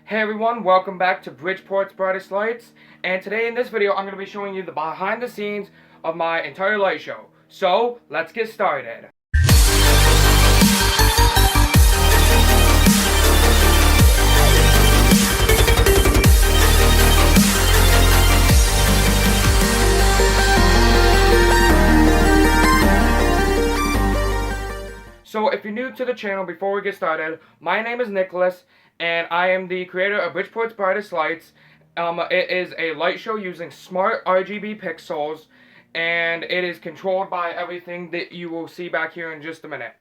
Hey everyone, welcome back to Bridgeport's Brightest Lights, and today in this video I'm going to be showing you the behind the scenes of my entire light show. So, let's get started. So if you're new to the channel, before we get started, my name is Nicholas, and I am the creator of Bridgeport's Brightest Lights. It is a light show using smart RGB pixels, and it is controlled by everything that you will see back here in just a minute.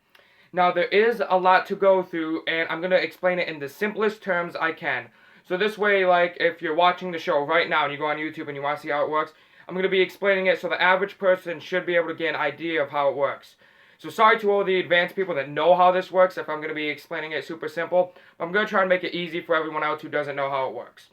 Now, there is a lot to go through, and I'm going to explain it in the simplest terms I can. So this way, like, if you're watching the show right now and you go on YouTube and you want to see how it works, I'm going to be explaining it so the average person should be able to get an idea of how it works. So sorry to all the advanced people that know how this works if I'm going to be explaining it super simple. I'm going to try and make it easy for everyone else who doesn't know how it works.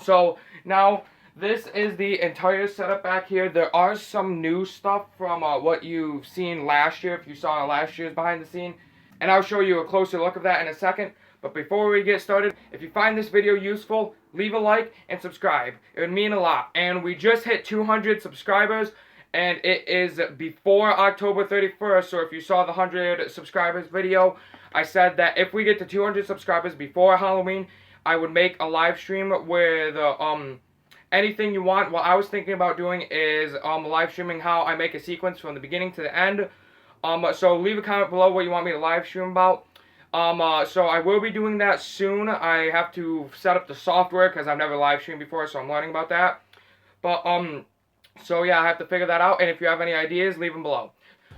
So now this is the entire setup back here. There are some new stuff from what you've seen last year, if you saw last year's behind the scene. And I'll show you a closer look of that in a second. But before we get started, if you find this video useful, leave a like and subscribe. It would mean a lot. And we just hit 200 subscribers. And it is before October 31st, so if you saw the 100 subscribers video, I said that if we get to 200 subscribers before Halloween, I would make a live stream with anything you want. What I was thinking about doing is live streaming how I make a sequence from the beginning to the end. So leave a comment below what you want me to live stream about. So I will be doing that soon. I have to set up the software because I've never live streamed before, so I'm learning about that. But so yeah, I have to figure that out, and if you have any ideas, leave them below.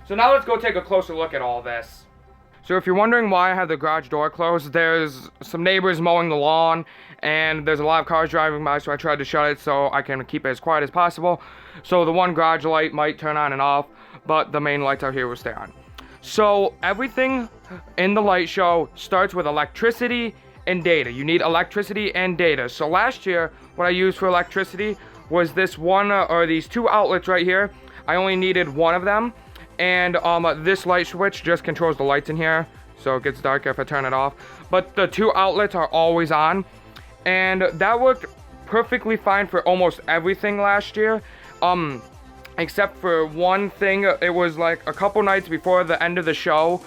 So now let's go take a closer look at all this. So if you're wondering why I have the garage door closed, there's some neighbors mowing the lawn, and there's a lot of cars driving by, so I tried to shut it so I can keep it as quiet as possible. So the one garage light might turn on and off, but the main lights out here will stay on. So everything in the light show starts with electricity and data. You need electricity and data. So last year, what I used for electricity was this one, or these two outlets right here. I only needed one of them, and this light switch just controls the lights in here, so it gets darker if I turn it off. But the two outlets are always on, and that worked perfectly fine for almost everything last year, except for one thing. It was like a couple nights before the end of the show.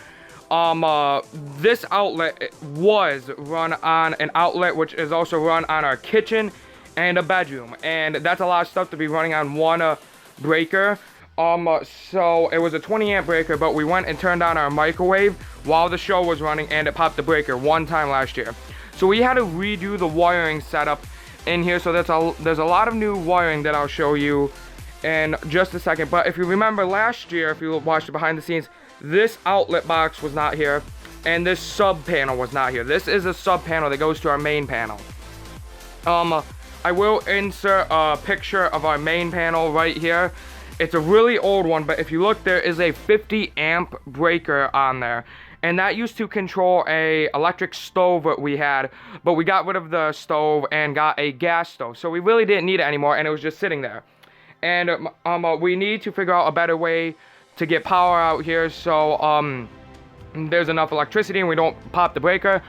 This outlet was run on an outlet which is also run on our kitchen and a bedroom, and that's a lot of stuff to be running on one breaker. So it was a 20 amp breaker, but we went and turned on our microwave while the show was running, and it popped the breaker one time last year. So we had to redo the wiring setup in here, so there's a lot of new wiring that I'll show you in just a second. But if you remember last year, if you watched the behind the scenes, this outlet box was not here, and this sub panel was not here. This is a sub panel that goes to our main panel. I will insert a picture of our main panel right here. It's a really old one, but if you look, there is a 50 amp breaker on there. And that used to control a electric stove that we had, but we got rid of the stove and got a gas stove. So we really didn't need it anymore, and it was just sitting there. And we need to figure out a better way to get power out here so there's enough electricity and we don't pop the breaker.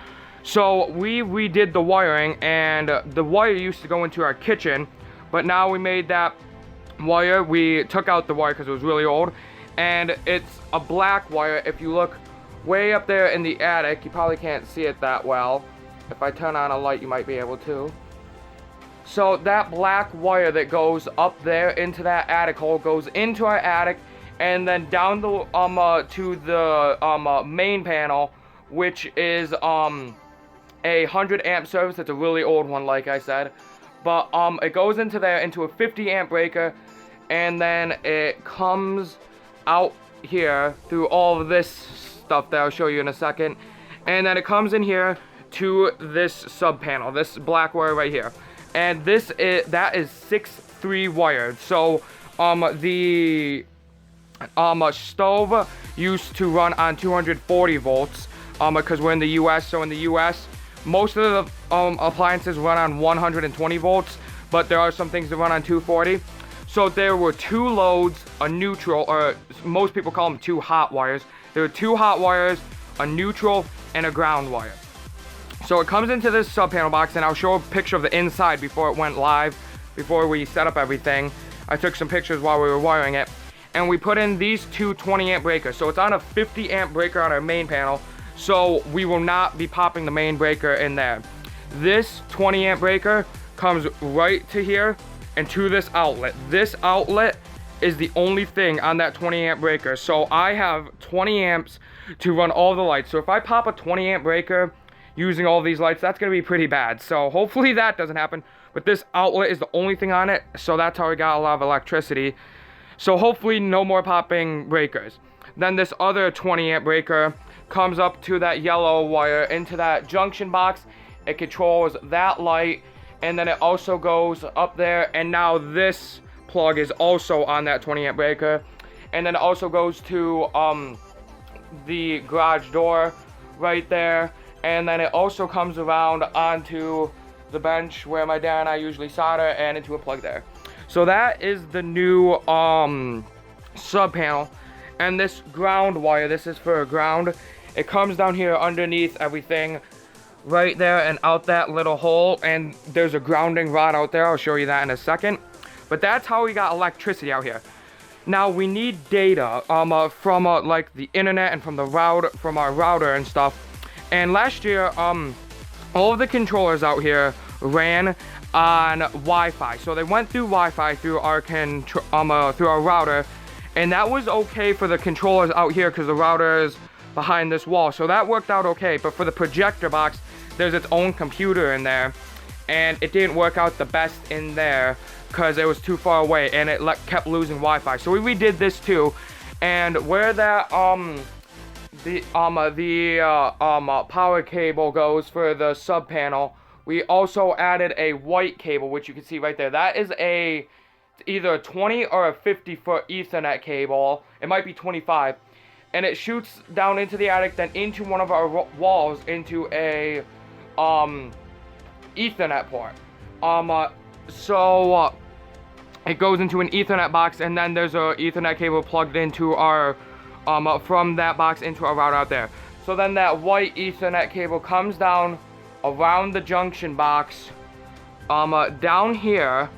So we redid the wiring, and the wire used to go into our kitchen, but now we made that wire, we took out the wire because it was really old, and it's a black wire. If you look way up there in the attic, you probably can't see it that well. If I turn on a light, you might be able to. So that black wire that goes up there into that attic hole goes into our attic, and then down the to the main panel, which is a 100 amp service. It's a really old one, like I said, but it goes into there into a 50 amp breaker, and then it comes out here through all of this stuff that I'll show you in a second, and then it comes in here to this sub panel, this black wire right here, and that is 6-3 wired. So the stove used to run on 240 volts because we're in the US. So in the US, most of the appliances run on 120 volts, but there are some things that run on 240. So there were two loads, a neutral, or most people call them two hot wires. There were two hot wires, a neutral, and a ground wire. So it comes into this sub panel box, and I'll show a picture of the inside before it went live, before we set up everything. I took some pictures while we were wiring it. And we put in these two 20 amp breakers. So it's on a 50 amp breaker on our main panel. So we will not be popping the main breaker in there. This 20 amp breaker comes right to here and to this outlet. This outlet is the only thing on that 20 amp breaker. So I have 20 amps to run all the lights. So if I pop a 20 amp breaker using all these lights, that's gonna be pretty bad. So hopefully that doesn't happen. But this outlet is the only thing on it, so that's how we got a lot of electricity. So hopefully no more popping breakers. Then this other 20 amp breaker comes up to that yellow wire into that junction box. It controls that light, and then it also goes up there, and now this plug is also on that 20 amp breaker. And then it also goes to the garage door right there, and then it also comes around onto the bench where my dad and I usually solder, and into a plug there. So that is the new sub panel. And this ground wire, this is for ground. It comes down here underneath everything right there and out that little hole, and there's a grounding rod out there. I'll show you that in a second. But that's how we got electricity out here. Now we need data from like the internet and from the router, from our router and stuff. And last year all of the controllers out here ran on Wi-Fi. So they went through Wi-Fi through our through our router, and that was okay for the controllers out here because the router is behind this wall. So that worked out okay. But for the projector box, there's its own computer in there, and it didn't work out the best in there because it was too far away, and it kept losing Wi-Fi. So we redid this too, and where that power cable goes for the sub panel, we also added a white cable, which you can see right there. That is either a 20 or a 50-foot Ethernet cable. It might be 25. And it shoots down into the attic, then into one of our walls, into a Ethernet port. It goes into an Ethernet box, and then there's a Ethernet cable plugged into our from that box into our router out there. So then that white Ethernet cable comes down around the junction box down here,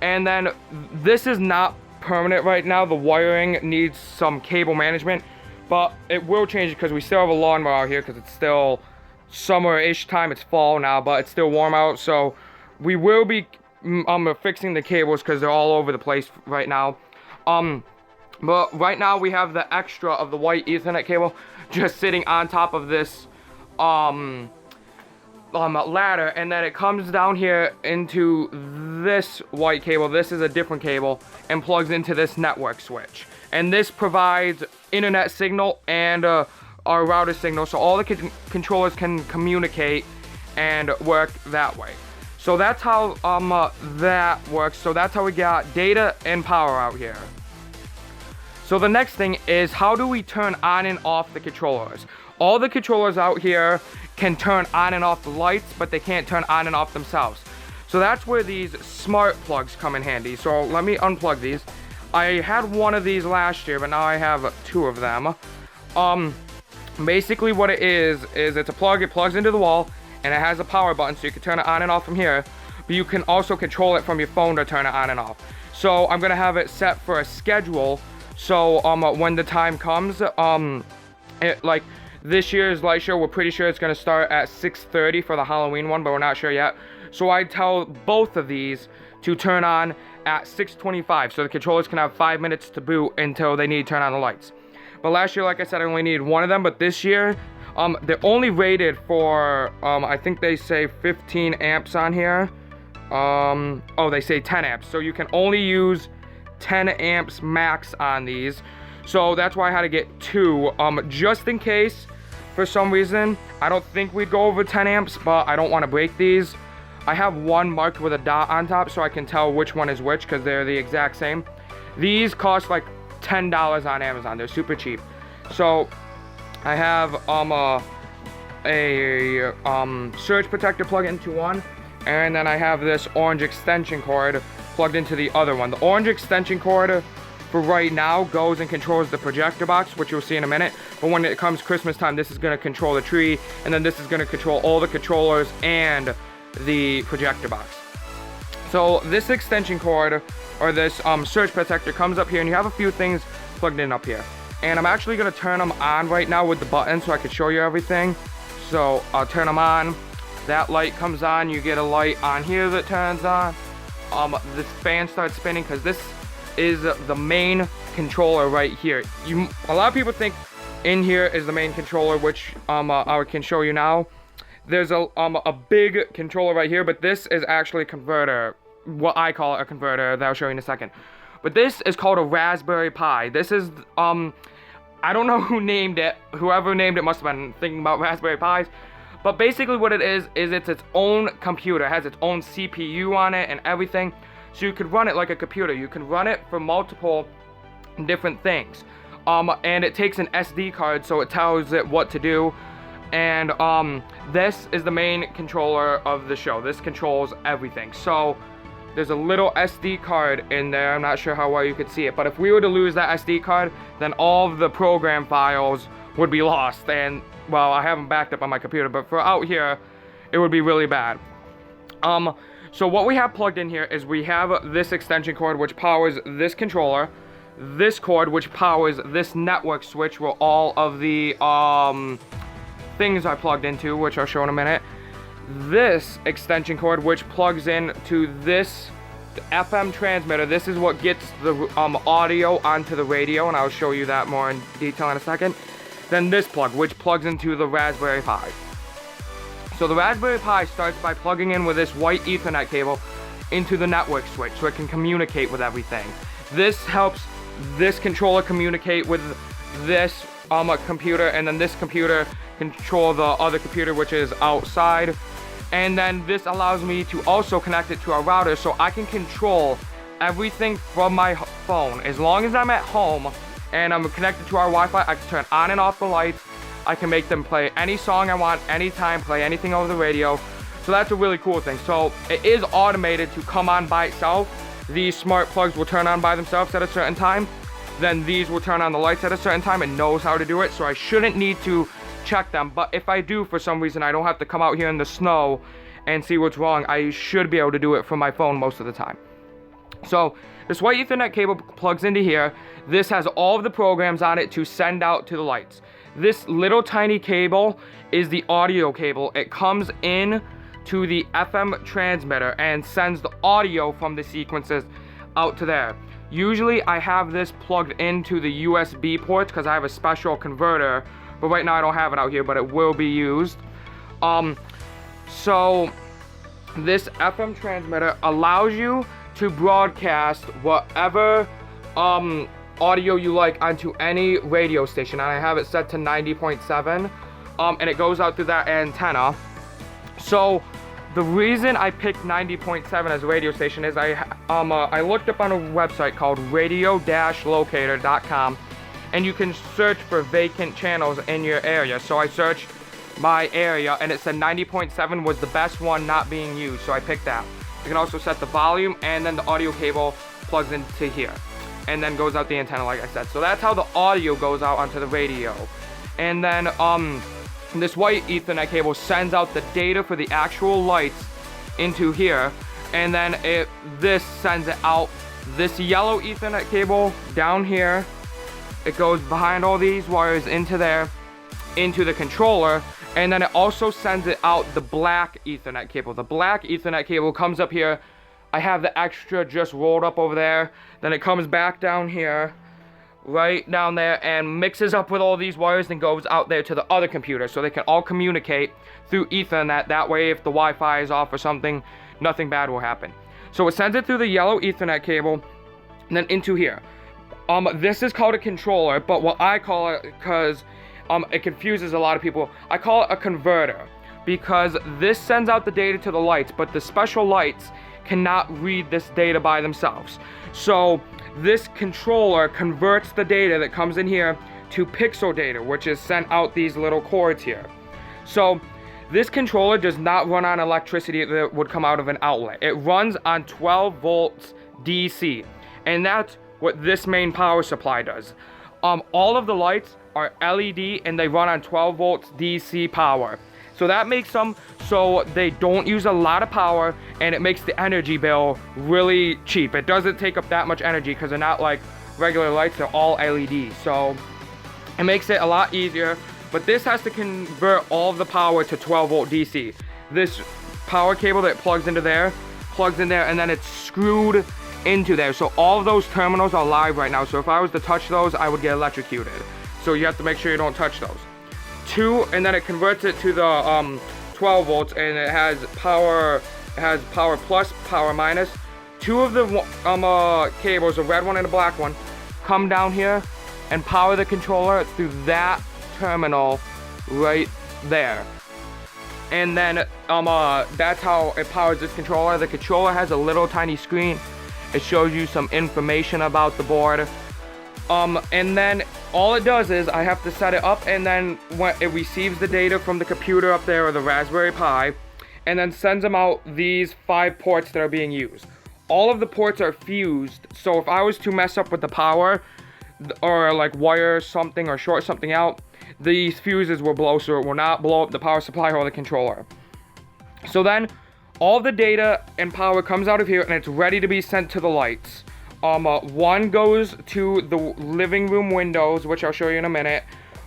and then this is not permanent right now. The wiring needs some cable management, but it will change because we still have a lawnmower out here because it's still summer-ish time. It's fall now, but it's still warm out, so we will be fixing the cables because they're all over the place right now. But right now we have the extra of the white Ethernet cable just sitting on top of this ladder, and then it comes down here into this white cable. This is a different cable, and plugs into this network switch, and this provides internet signal and our router signal, so all the controllers can communicate and work that way. So that's how that works. So that's how we got data and power out here. So the next thing is, how do we turn on and off the controllers? All the controllers out here can turn on and off the lights, but they can't turn on and off themselves. So that's where these smart plugs come in handy. So let me unplug these. I had one of these last year, but now I have two of them. Basically what it is it's a plug. It plugs into the wall, and it has a power button, so you can turn it on and off from here. But you can also control it from your phone to turn it on and off. So I'm gonna have it set for a schedule. So when the time comes, like this year's light show, we're pretty sure it's gonna start at 6:30 for the Halloween one, but we're not sure yet. So I tell both of these to turn on at 6:25, so the controllers can have 5 minutes to boot until they need to turn on the lights. But last year, like I said, I only needed one of them, but this year, they're only rated for, I think they say 15 amps on here. Oh, they say 10 amps, so you can only use 10 amps max on these. So that's why I had to get two, just in case for some reason. I don't think we'd go over 10 amps, but I don't want to break these. I have one marked with a dot on top so I can tell which one is which because they're the exact same. These cost like $10 on Amazon. They're super cheap. So I have a surge protector plug into one, and then I have this orange extension cord plugged into the other one. The orange extension cord for right now goes and controls the projector box, which you'll see in a minute. But when it comes Christmas time, this is going to control the tree, and then this is going to control all the controllers and the projector box. So this extension cord, or this surge protector, comes up here, and you have a few things plugged in up here. And I'm actually going to turn them on right now with the button so I can show you everything. So I'll turn them on. That light comes on. You get a light on here that turns on. This fan starts spinning because this is the main controller right here. A lot of people think in here is the main controller, which I can show you now. There's a big controller right here, but this is actually a converter. What I call it a converter, that I'll show you in a second. But this is called a Raspberry Pi. This is I don't know who named it. Whoever named it must have been thinking about Raspberry Pis. But basically what it is it's its own computer. It has its own CPU on it and everything. So you could run it like a computer. You can run it for multiple different things. And it takes an SD card, so it tells it what to do. And this is the main controller of the show. This controls everything. So there's a little SD card in there. I'm not sure how well you could see it, but if we were to lose that SD card, then all of the program files would be lost. And well, I have them backed up on my computer, but for out here, it would be really bad. So what we have plugged in here is we have this extension cord which powers this controller, this cord which powers this network switch where all of the things are plugged into, which I'll show in a minute. This extension cord which plugs in to this FM transmitter. This is what gets the audio onto the radio, and I'll show you that more in detail in a second. Then this plug which plugs into the Raspberry Pi. So the Raspberry Pi starts by plugging in with this white Ethernet cable into the network switch so it can communicate with everything. This helps this controller communicate with this computer, and then this computer control the other computer which is outside. And then this allows me to also connect it to a router so I can control everything from my phone. As long as I'm at home and I'm connected to our Wi-Fi, I can turn on and off the lights. I can make them play any song I want, anytime, play anything over the radio. So that's a really cool thing. So it is automated to come on by itself. These smart plugs will turn on by themselves at a certain time. Then these will turn on the lights at a certain time. It knows how to do it, so I shouldn't need to check them. But if I do, for some reason, I don't have to come out here in the snow and see what's wrong. I should be able to do it from my phone most of the time. So this white Ethernet cable plugs into here. This has all of the programs on it to send out to the lights. This little tiny cable is the audio cable. It comes in to the FM transmitter and sends the audio from the sequences out to there. Usually I have this plugged into the USB ports because I have a special converter, but right now I don't have it out here, but it will be used. So this FM transmitter allows you to broadcast whatever audio you like onto any radio station, and I have it set to 90.7, and it goes out through that antenna. So the reason I picked 90.7 as a radio station is I looked up on a website called radio-locator.com, and you can search for vacant channels in your area. So I searched my area, and it said 90.7 was the best one not being used, so I picked that. You can also set the volume, and then the audio cable plugs into here and then goes out the antenna, like I said. So that's how the audio goes out onto the radio. And then this white Ethernet cable sends out the data for the actual lights into here, and then this sends it out. This yellow Ethernet cable down here, it goes behind all these wires into there, into the controller, and then it also sends it out the black Ethernet cable. The black Ethernet cable comes up here. I have the extra just rolled up over there. Then it comes back down here, right down there, and mixes up with all these wires and goes out there to the other computer so they can all communicate through Ethernet. That way, if the Wi-Fi is off or something, nothing bad will happen. So it sends it through the yellow Ethernet cable and then into here. This is called a controller, but what I call it, because it confuses a lot of people, I call it a converter, because this sends out the data to the lights, but the special lights cannot read this data by themselves. So this controller converts the data that comes in here to pixel data, which is sent out these little cords here. So this controller does not run on electricity that would come out of an outlet. It runs on 12 volts DC, and that's what this main power supply does. All of the lights are LED and they run on 12 volts DC power. So that makes them so they don't use a lot of power, and it makes the energy bill really cheap. It doesn't take up that much energy because they're not like regular lights, they're all LED. So it makes it a lot easier, but this has to convert all of the power to 12 volt DC. This power cable that plugs into there, plugs in there, and then it's screwed into there. So all of those terminals are live right now. So if I was to touch those, I would get electrocuted. So you have to make sure you don't touch those. And then it converts it to the 12 volts, and it has power plus, power minus. Two of the cables, a red one and a black one, come down here and power the controller through that terminal right there. And then that's how it powers this controller. The controller has a little tiny screen. It shows you some information about the board. And then all it does is I have to set it up, and then when it receives the data from the computer up there or the Raspberry Pi, and then sends them out these 5 ports that are being used. All of the ports are fused, so if I was to mess up with the power or like wire something or short something out, these fuses will blow, so it will not blow up the power supply or the controller. So then all the data and power comes out of here, and it's ready to be sent to the lights. One goes to the living room windows, which I'll show you in a minute.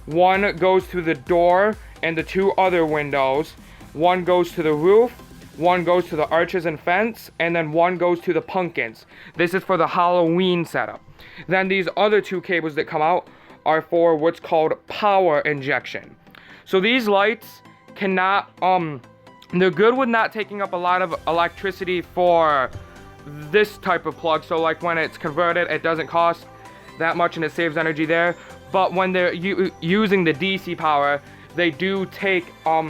One goes to the door and the 2 other windows. One goes to the roof. One goes to the arches and fence, and then one goes to the pumpkins. This is for the Halloween setup. Then these other 2 cables that come out are for what's called power injection. So these lights cannot, they're good with not taking up a lot of electricity for this type of plug. So like when it's converted, it doesn't cost that much and it saves energy there. But when they're using the DC power, they do take a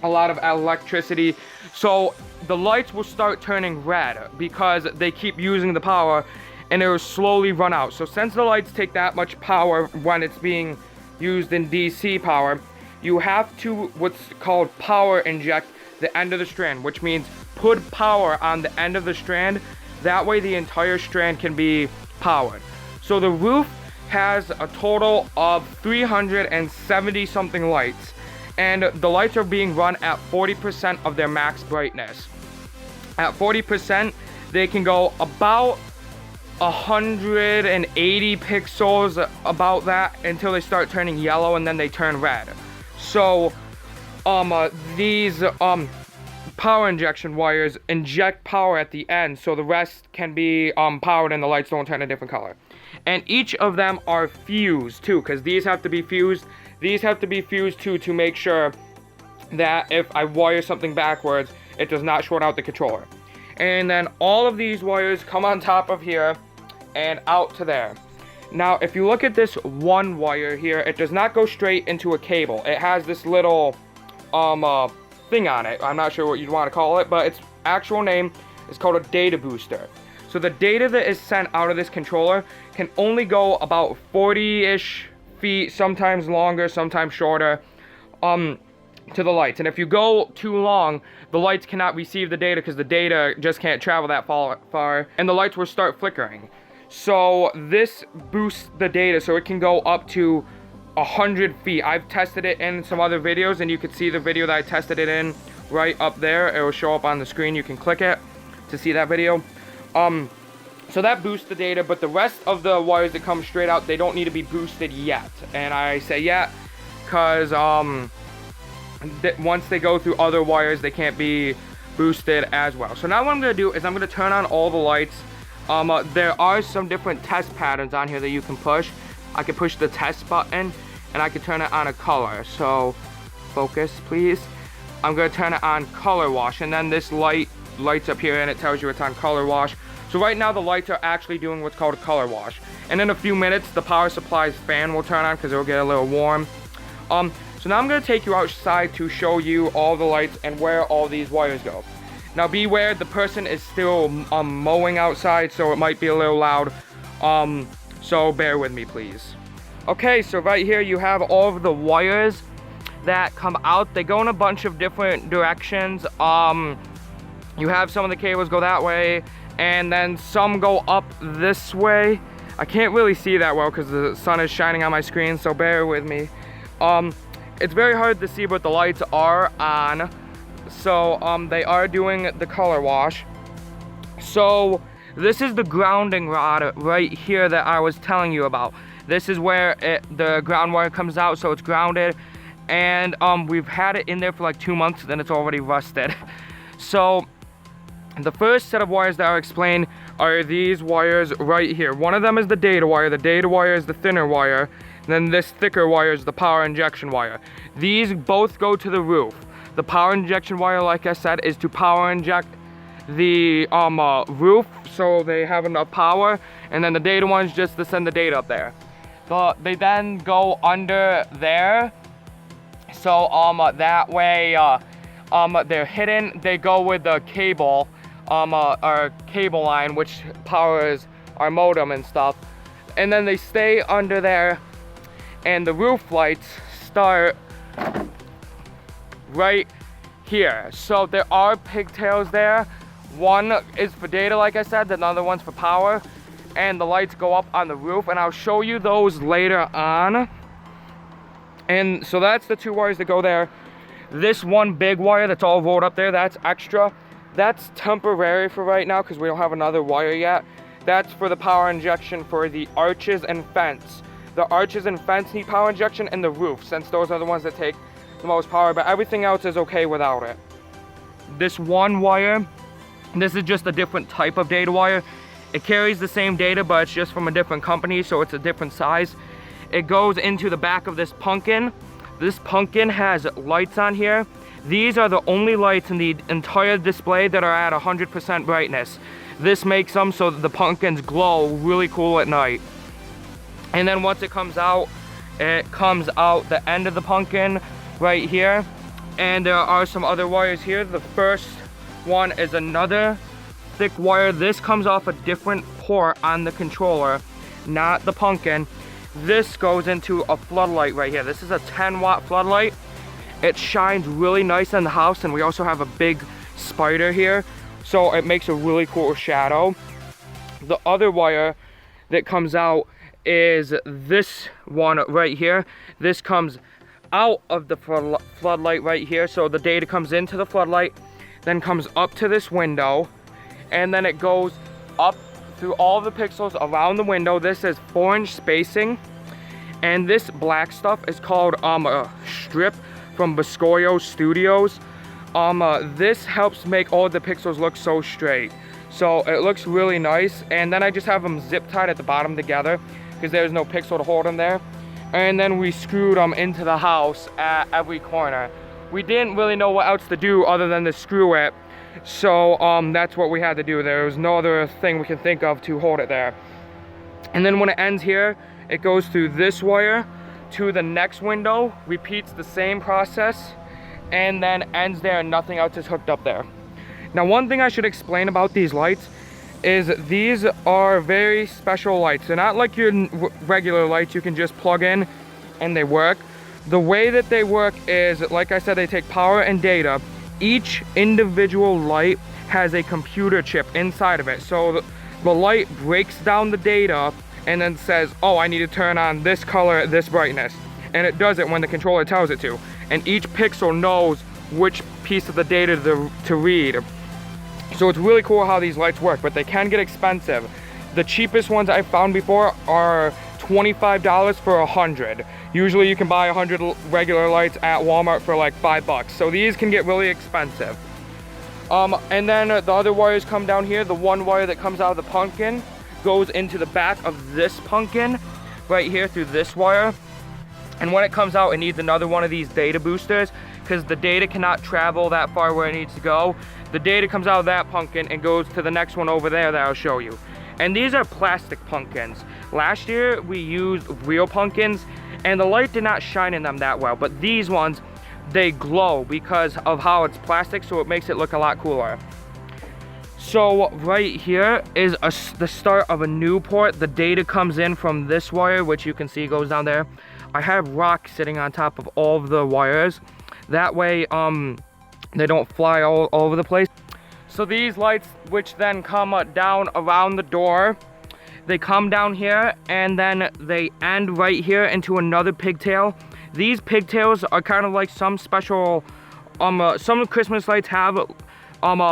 lot of electricity. So the lights will start turning red because they keep using the power, and it will slowly run out. So since the lights take that much power when it's being used in DC power, you have to what's called power inject the end of the strand, which means put power on the end of the strand. That way the entire strand can be powered. So the roof has a total of 370 something lights, and the lights are being run at 40% of their max brightness. At 40%, they can go about 180 pixels, about that, until they start turning yellow, and then they turn red. So these power injection wires inject power at the end, so the rest can be powered and the lights don't turn a different color. And each of them are fused too, because these have to be fused. These have to be fused too, to make sure that if I wire something backwards, it does not short out the controller. And then all of these wires come on top of here and out to there. Now, if you look at this one wire here, it does not go straight into a cable. It has this little thing on it. I'm not sure what you'd want to call it, but its actual name is called a data booster. So the data that is sent out of this controller can only go about 40-ish feet, sometimes longer, sometimes shorter, to the lights. And if you go too long, the lights cannot receive the data because the data just can't travel that far, and the lights will start flickering. So this boosts the data so it can go up to 100 feet. I've tested it in some other videos, and you can see the video that I tested it in right up there. It will show up on the screen. You can click it to see that video. So that boosts the data, but the rest of the wires that come straight out, they don't need to be boosted yet. And I say yet because once they go through other wires, they can't be boosted as well. So now what I'm going to do is I'm going to turn on all the lights. There are some different test patterns on here that you can push. I can push the test button, and I can turn it on a color. So focus, please. I'm going to turn it on color wash, and then this lights up here, and it tells you it's on color wash. So right now the lights are actually doing what's called a color wash. And in a few minutes, the power supply's fan will turn on because it'll get a little warm. So now I'm going to take you outside to show you all the lights and where all these wires go. Now beware, the person is still mowing outside, so it might be a little loud. So bear with me, please. Okay, so right here you have all of the wires that come out. They go in a bunch of different directions. You have some of the cables go that way, and then some go up this way, I can't really see that well because the sun is shining on my screen, so bear with me. It's very hard to see, but the lights are on. So they are doing the color wash. So this is the grounding rod right here that I was telling you about. This is where the ground wire comes out, so it's grounded. And we've had it in there for like 2 months, then it's already rusted. So the first set of wires that I'll explain are these wires right here. One of them is the data wire. The data wire is the thinner wire. And then this thicker wire is the power injection wire. These both go to the roof. The power injection wire, like I said, is to power inject the roof so they have enough power. And then the data one's just to send the data up there. They then go under there. So that way they're hidden. They go with the cable, our cable line, which powers our modem and stuff. And then they stay under there, and the roof lights start right here. So there are pigtails there. One is for data, like I said, the other one's for power. And the lights go up on the roof, and I'll show you those later on. And so that's the 2 wires that go there. This one big wire that's all rolled up there, that's extra. That's temporary for right now because we don't have another wire yet. That's for the power injection for the arches and fence. The arches and fence need power injection, and the roof, since those are the ones that take the most power, but everything else is okay without it. This one wire, this is just a different type of data wire. It carries the same data, but it's just from a different company, so it's a different size. It goes into the back of this pumpkin. This pumpkin has lights on here. These are the only lights in the entire display that are at 100% brightness. This makes them so that the pumpkins glow really cool at night. And then once it comes out the end of the pumpkin right here. And there are some other wires here. The first one is another thick wire. This comes off a different port on the controller, not the pumpkin. This goes into a floodlight right here. This is a 10-watt floodlight. It shines really nice in the house, and we also have a big spider here, so it makes a really cool shadow. The other wire that comes out is this one right here. This comes out of the floodlight right here, so the data comes into the floodlight, then comes up to this window, and then it goes up through all the pixels around the window. This is 4-inch spacing, and this black stuff is called a strip from Biscoyo Studios. This helps make all the pixels look so straight, so it looks really nice. And then I just have them zip tied at the bottom together because there's no pixel to hold them there. And then we screwed them into the house at every corner. We didn't really know what else to do other than to screw it, so that's what we had to do. There was no other thing we could think of to hold it there. And then when it ends here, it goes through this wire to the next window, repeats the same process, and then ends there, and nothing else is hooked up there. Now, one thing I should explain about these lights is these are very special lights. They're not like your regular lights you can just plug in and they work. The way that they work is, like I said, they take power and data. Each individual light has a computer chip inside of it. So the light breaks down the data and then says, oh, I need to turn on this color at this brightness. And it does it when the controller tells it to. And each pixel knows which piece of the data to read. So it's really cool how these lights work, but they can get expensive. The cheapest ones I've found before are $25 for 100. Usually you can buy 100 regular lights at Walmart for like $5. So these can get really expensive. And then the other wires come down here. The one wire that comes out of the pumpkin goes into the back of this pumpkin right here through this wire. And when it comes out, it needs another one of these data boosters because the data cannot travel that far where it needs to go. The data comes out of that pumpkin and goes to the next one over there that I'll show you. And these are plastic pumpkins. Last year we used real pumpkins and the light did not shine in them that well, but these ones, they glow because of how it's plastic, so it makes it look a lot cooler. So right here is the start of a new port. The data comes in from this wire, which you can see goes down there. I have rocks sitting on top of all of the wires. That way they don't fly all over the place. So these lights, which then come down around the door, They come down here and then they end right here into another pigtail. These pigtails are kind of like some special, some Christmas lights have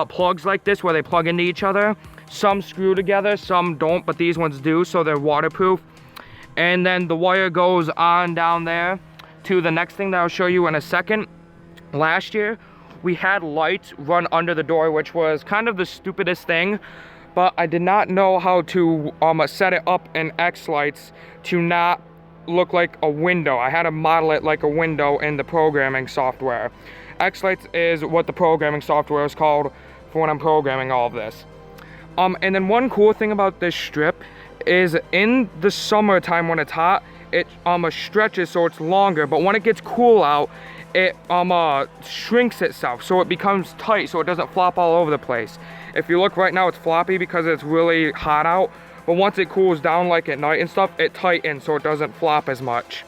plugs like this where they plug into each other. Some screw together, some don't, but these ones do, so they're waterproof. And then the wire goes on down there to the next thing that I'll show you in a second. Last year, we had lights run under the door, which was kind of the stupidest thing, but I did not know how to set it up in X lights to not look like a window. I had to model it like a window in the programming software. X lights is what the programming software is called for when I'm programming all of this. And then one cool thing about this strip is in the summertime when it's hot, it stretches so it's longer, but when it gets cool out, it shrinks itself so it becomes tight so it doesn't flop all over the place. If you look right now, it's floppy because it's really hot out, but once it cools down like at night and stuff, it tightens so it doesn't flop as much.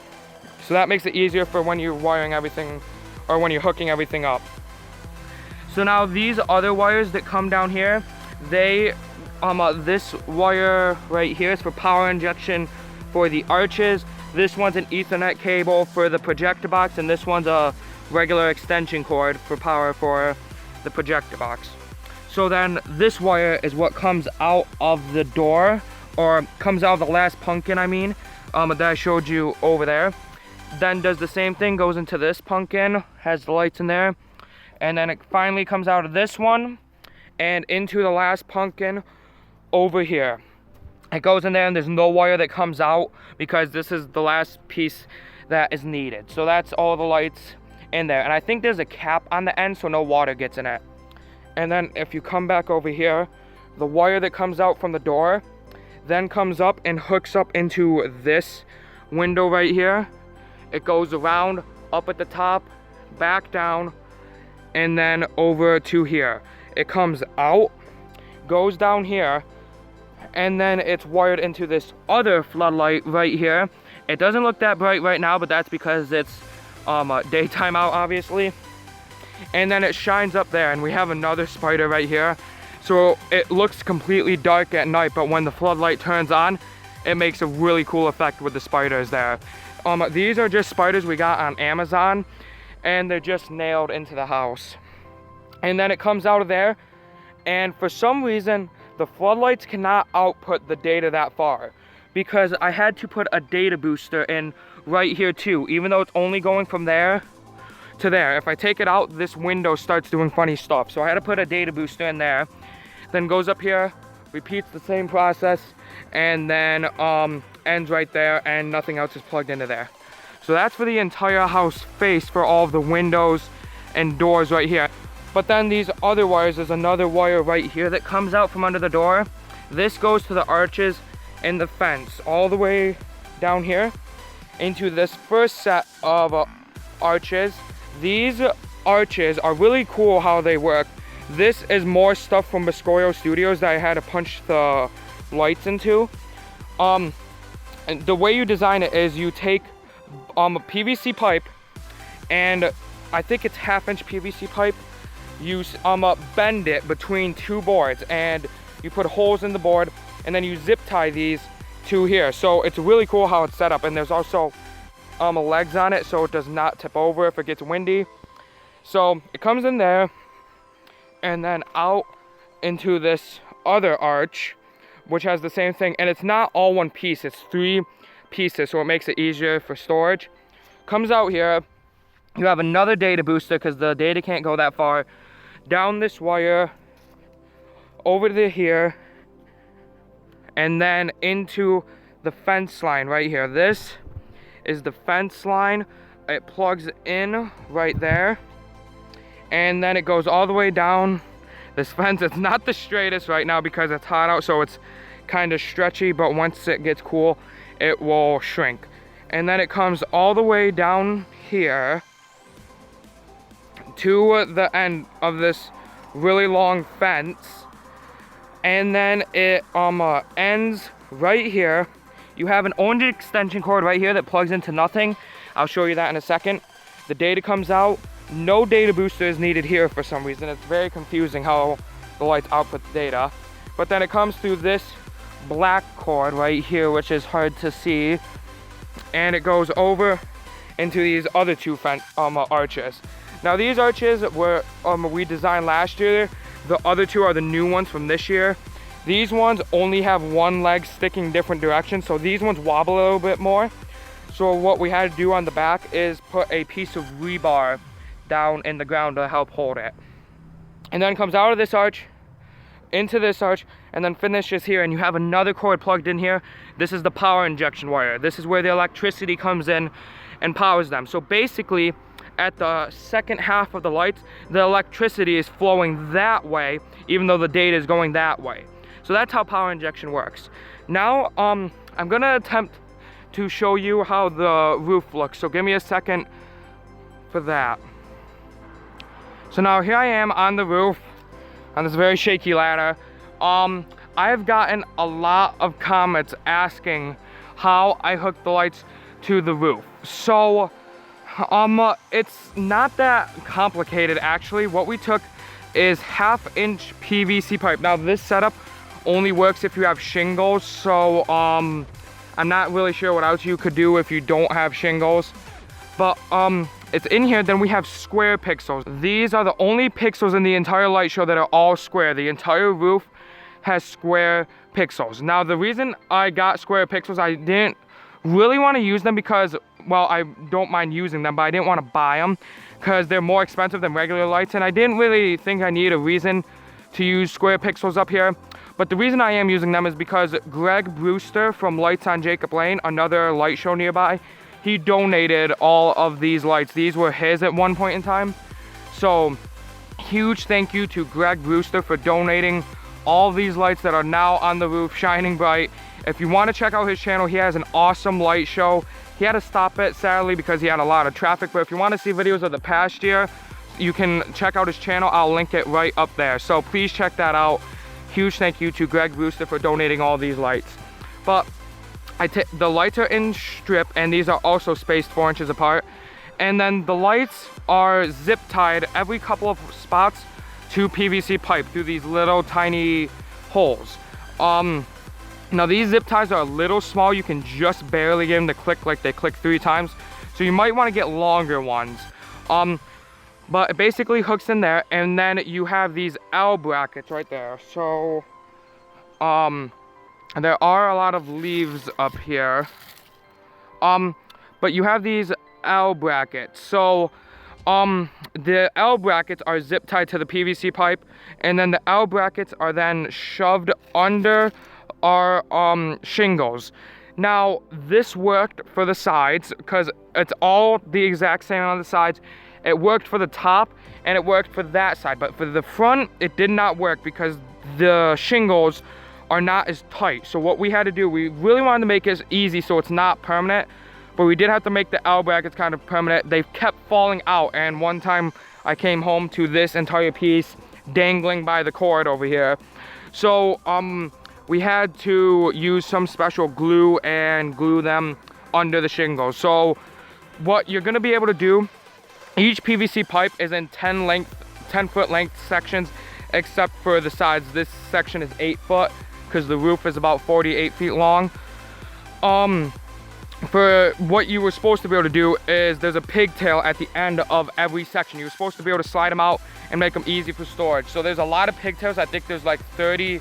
So that makes it easier for when you're wiring everything or when you're hooking everything up. So now these other wires that come down here, they this wire right here is for power injection for the arches. This one's an Ethernet cable for the projector box, and this one's a regular extension cord for power for the projector box. So then this wire is what comes out of the door, or comes out of the last pumpkin, I mean, that I showed you over there. Then does the same thing, goes into this pumpkin, has the lights in there, and then it finally comes out of this one and into the last pumpkin over here. It goes in there and there's no wire that comes out because this is the last piece that is needed. So that's all the lights in there. And I think there's a cap on the end so no water gets in it. And then if you come back over here, the wire that comes out from the door then comes up and hooks up into this window right here. It goes around, up at the top, back down, and then over to here. It comes out, goes down here, and then it's wired into this other floodlight right here. It doesn't look that bright right now, but that's because it's daytime out, obviously. And then it shines up there, and we have another spider right here. So it looks completely dark at night, but when the floodlight turns on, it makes a really cool effect with the spiders there. These are just spiders we got on Amazon, and they're just nailed into the house. And then it comes out of there, and for some reason, the floodlights cannot output the data that far because I had to put a data booster in right here too, even though it's only going from there to there. If I take it out, this window starts doing funny stuff. So I had to put a data booster in there, then goes up here, repeats the same process, and then ends right there, and nothing else is plugged into there. So that's for the entire house face for all of the windows and doors right here. But then these other wires, there's another wire right here that comes out from under the door. This goes to the arches and the fence all the way down here into this first set of arches. These arches are really cool how they work. This is more stuff from Biscoyo Studios that I had to punch the lights into. And the way you design it is you take a PVC pipe, and I think it's 1/2-inch PVC pipe. You bend it between two boards, and you put holes in the board, and then you zip tie these to here. So it's really cool how it's set up, and there's also legs on it so it does not tip over if it gets windy. So it comes in there and then out into this other arch, which has the same thing, and it's not all one piece, it's 3 pieces, so it makes it easier for storage. Comes out here, you have another data booster because the data can't go that far, down this wire, over to here, and then into the fence line right here. This is the fence line. It plugs in right there, and then it goes all the way down this fence. It's not the straightest right now because it's hot out, so it's kind of stretchy, but once it gets cool, it will shrink. And then it comes all the way down here to the end of this really long fence, and then it ends right here. You have an orange extension cord right here that plugs into nothing. I'll show you that in a second. The data comes out. No data booster is needed here for some reason. It's very confusing how the lights output the data. But then it comes through this black cord right here, which is hard to see, and it goes over into these other two arches. Now these arches were we designed last year. The other two are the new ones from this year. These ones only have one leg sticking different directions, so these ones wobble a little bit more. So what we had to do on the back is put a piece of rebar down in the ground to help hold it. And then it comes out of this arch, into this arch, and then finishes here, and you have another cord plugged in here. This is the power injection wire. This is where the electricity comes in and powers them. So basically, at the second half of the lights, the electricity is flowing that way, even though the data is going that way. So that's how power injection works. Now, I'm gonna attempt to show you how the roof looks. So give me a second for that. So now here I am on the roof, on this very shaky ladder. I have gotten a lot of comments asking how I hook the lights to the roof. So, it's not that complicated actually. What we took is 1/2-inch PVC pipe. Now this setup only works if you have shingles, so I'm not really sure what else you could do if you don't have shingles. But it's in here. Then we have square pixels. These are the only pixels in the entire light show that are all square. The entire roof has square pixels. Now the reason I got square pixels, I didn't really want to use them because, well, I don't mind using them, but I didn't want to buy them because they're more expensive than regular lights, and I didn't really think I need a reason to use square pixels up here. But the reason I am using them is because Greg Brewster from Lights on Jacob Lane, another light show nearby, he donated all of these lights. These were his at one point in time. So huge thank you to Greg Brewster for donating all these lights that are now on the roof shining bright. If you want to check out his channel, he has an awesome light show. He had to stop it sadly because he had a lot of traffic, but if you want to see videos of the past year, you can check out his channel. I'll link it right up there, so please check that out. Huge thank you to Greg Brewster for donating all these lights. But the lights are in strip, and these are also spaced 4 inches apart, and then the lights are zip tied every couple of spots to PVC pipe through these little tiny holes. Now these zip ties are a little small. You can just barely get them to click, like they click 3 times, so you might want to get longer ones. But it basically hooks in there, and then you have these L brackets right there. So there are a lot of leaves up here, but you have these L brackets. So the L brackets are zip tied to the PVC pipe, and then the L brackets are then shoved under our shingles. Now this worked for the sides because it's all the exact same on the sides. It worked for the top and it worked for that side, but for the front it did not work because the shingles are not as tight. So what we had to do, we really wanted to make it easy so it's not permanent, but we did have to make the L brackets kind of permanent. They've kept falling out, and one time I came home to this entire piece dangling by the cord over here. So we had to use some special glue and glue them under the shingles. So what you're gonna be able to do, each PVC pipe is in 10-foot length sections, except for the sides. This section is 8 foot because the roof is about 48 feet long. For what you were supposed to be able to do is there's a pigtail at the end of every section. You were supposed to be able to slide them out and make them easy for storage. So there's a lot of pigtails. I think there's like 30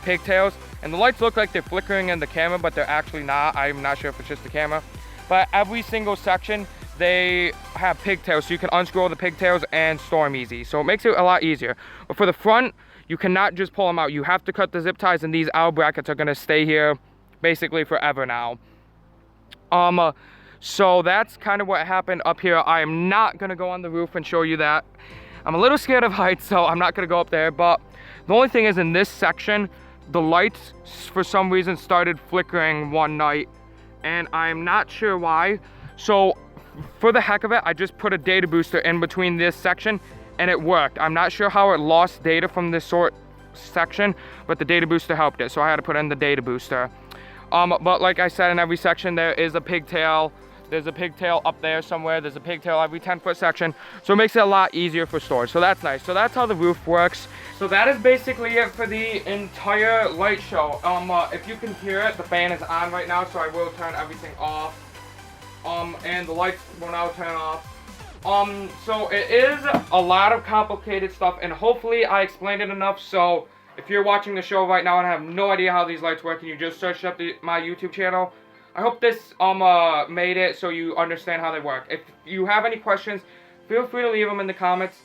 pigtails, and the lights look like they're flickering in the camera, but they're actually not. I'm not sure if it's just the camera, but every single section they have pigtails, so you can unscrew all the pigtails and store them easy. So it makes it a lot easier. But for the front, you cannot just pull them out. You have to cut the zip ties, and these L brackets are going to stay here basically forever now. So that's kind of what happened up here. I am not going to go on the roof and show you that. I'm a little scared of heights, so I'm not going to go up there. But the only thing is, in this section, the lights for some reason started flickering one night, and I'm not sure why. So for the heck of it, I just put a data booster in between this section, and it worked. I'm not sure how it lost data from this section, but the data booster helped it, so I had to put in the data booster. But like I said, in every section there is a pigtail There's a pigtail up there somewhere. There's a pigtail every 10-foot section. So it makes it a lot easier for storage. So that's nice. So that's how the roof works. So that is basically it for the entire light show. If you can hear it, the fan is on right now, so I will turn everything off. And the lights will now turn off. So it is a lot of complicated stuff, and hopefully I explained it enough. So if you're watching the show right now and have no idea how these lights work and you just searched up my YouTube channel, I hope this made it so you understand how they work. If you have any questions, feel free to leave them in the comments.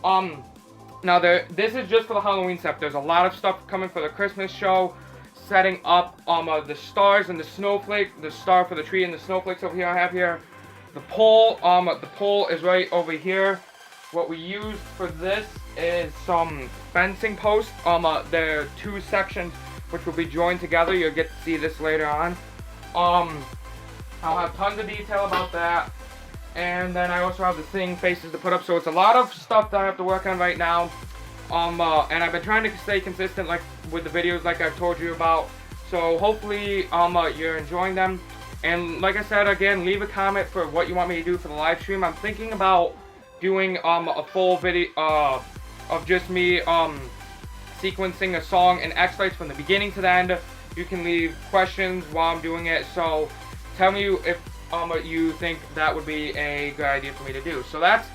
Now this is just for the Halloween stuff. There's a lot of stuff coming for the Christmas show, setting up the stars and the snowflake, the star for the tree and the snowflakes over here I have here. The pole is right over here. What we used for this is some fencing posts. There are 2 sections which will be joined together. You'll get to see this later on. I'll have tons of detail about that. And then I also have the thing faces to put up. So it's a lot of stuff that I have to work on right now. And I've been trying to stay consistent like with the videos like I've told you about. So hopefully you're enjoying them. And like I said, again, leave a comment for what you want me to do for the live stream. I'm thinking about doing a full video of just me sequencing a song in X-Lights from the beginning to the end. You can leave questions while I'm doing it, so tell me if you think that would be a good idea for me to do. So that's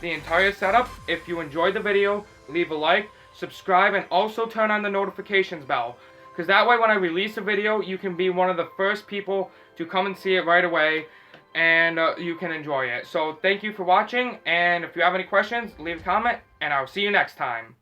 the entire setup. If you enjoyed the video, leave a like, subscribe, and also turn on the notifications bell, because that way when I release a video, you can be one of the first people to come and see it right away, and you can enjoy it. So thank you for watching, and if you have any questions, leave a comment, and I'll see you next time.